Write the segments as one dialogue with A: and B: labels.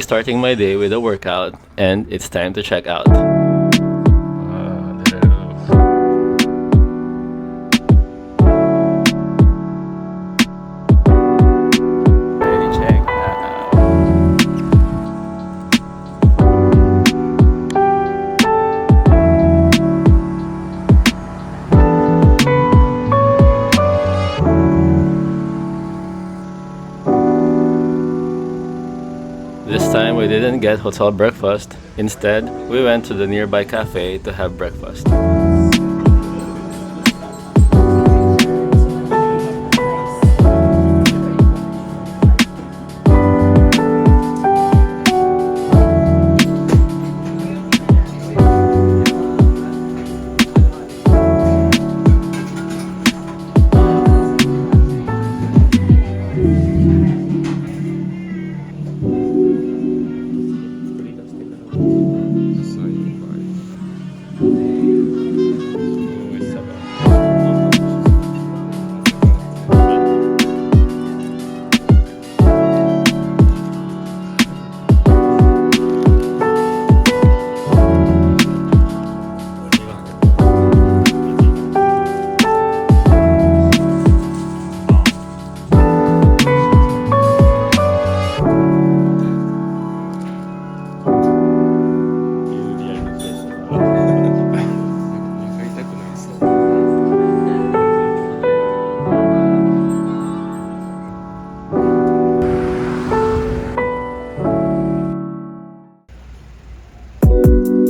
A: starting my day with a workout, and it's time to check out. This time we didn't get hotel breakfast. Instead, we went to the nearby cafe to have breakfast.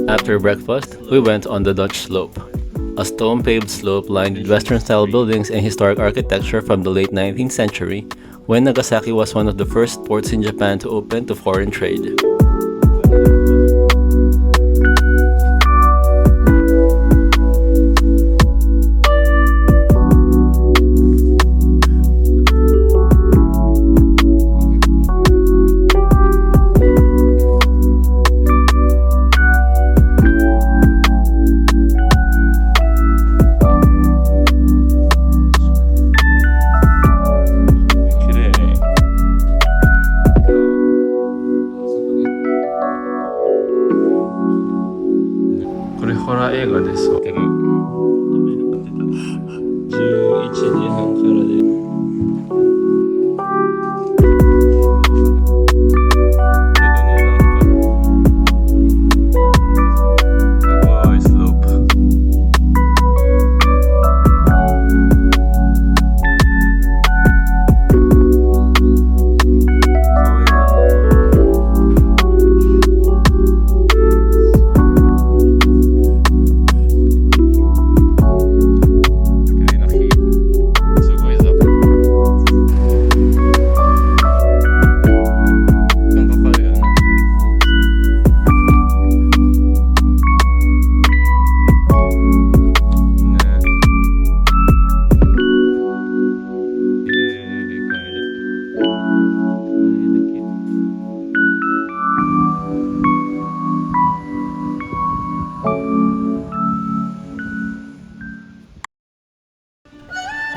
A: After breakfast, we went on the Dutch Slope, a stone-paved slope lined with Western-style buildings and historic architecture from the late 19th century, when Nagasaki was one of the first ports in Japan to open to foreign trade.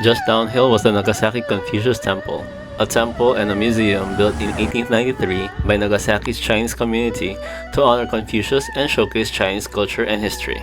A: Just downhill was the Nagasaki Confucius Temple, a temple and a museum built in 1893 by Nagasaki's Chinese community to honor Confucius and showcase Chinese culture and history.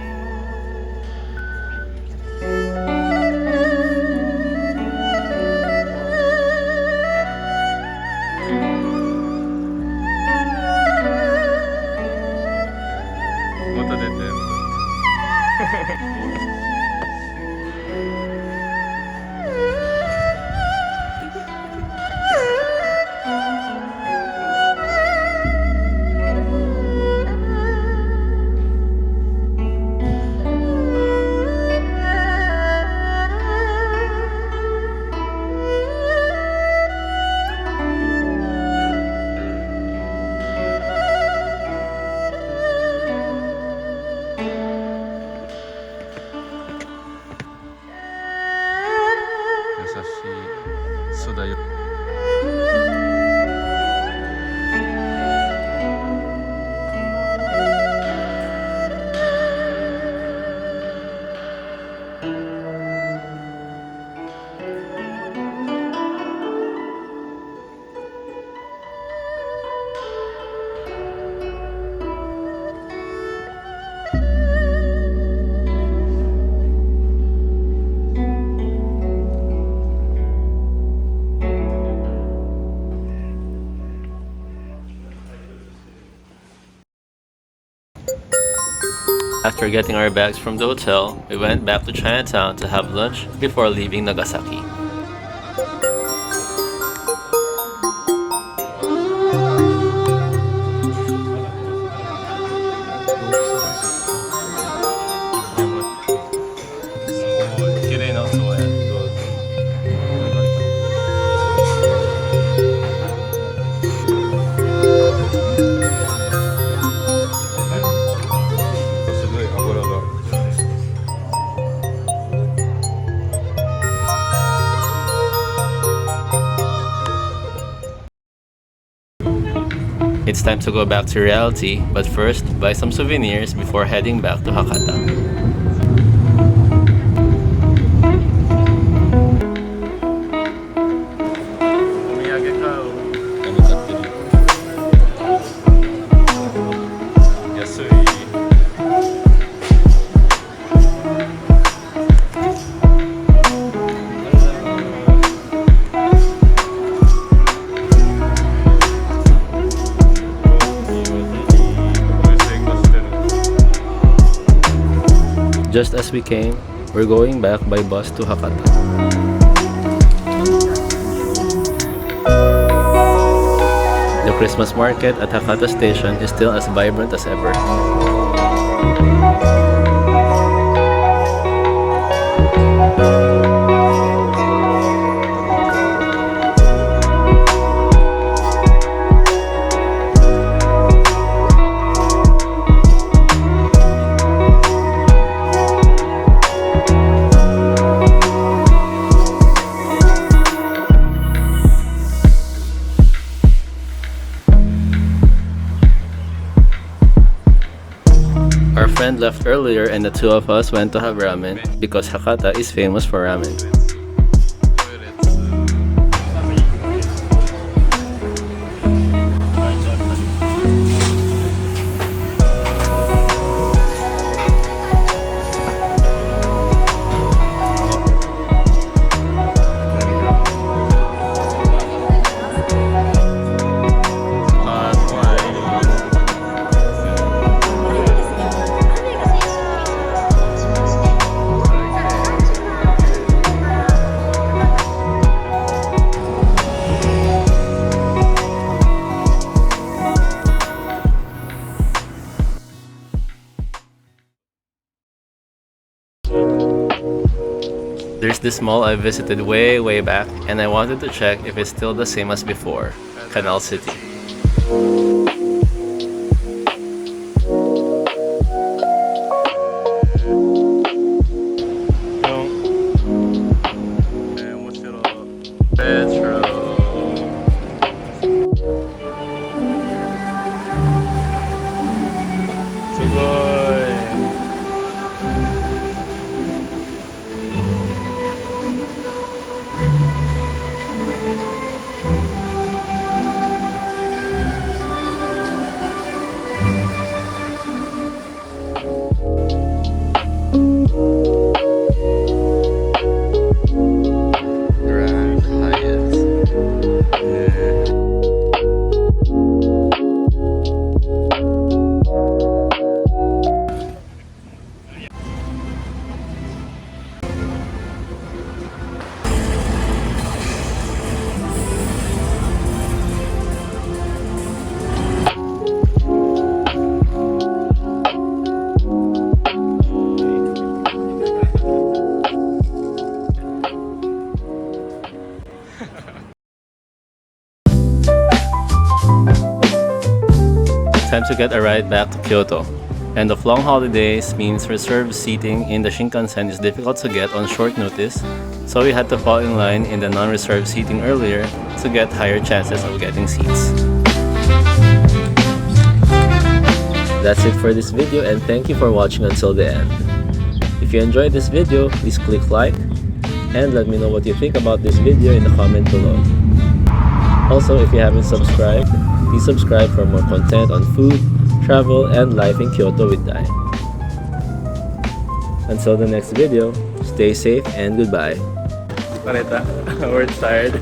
A: After getting our bags from the hotel, we went back to Chinatown to have lunch before leaving Nagasaki. It's time to go back to reality, but first, buy some souvenirs before heading back to Hakata. Just as we came, we're going back by bus to Hakata. The Christmas market at Hakata station is still as vibrant as ever. Our friend left earlier and the two of us went to have ramen because Hakata is famous for ramen. There's this mall I visited way back and I wanted to check if it's still the same as before, Canal City. Time to get a ride back to Kyoto. End of long holidays means reserved seating in the Shinkansen is difficult to get on short notice, so we had to fall in line in the non-reserved seating earlier to get higher chances of getting seats. That's it for this video and thank you for watching until the end. If you enjoyed this video, please click like and let me know what you think about this video in the comment below. Also, if you haven't subscribed, please subscribe for more content on food, travel, and life in Kyoto with Dai. Until the next video, stay safe and goodbye. We're tired.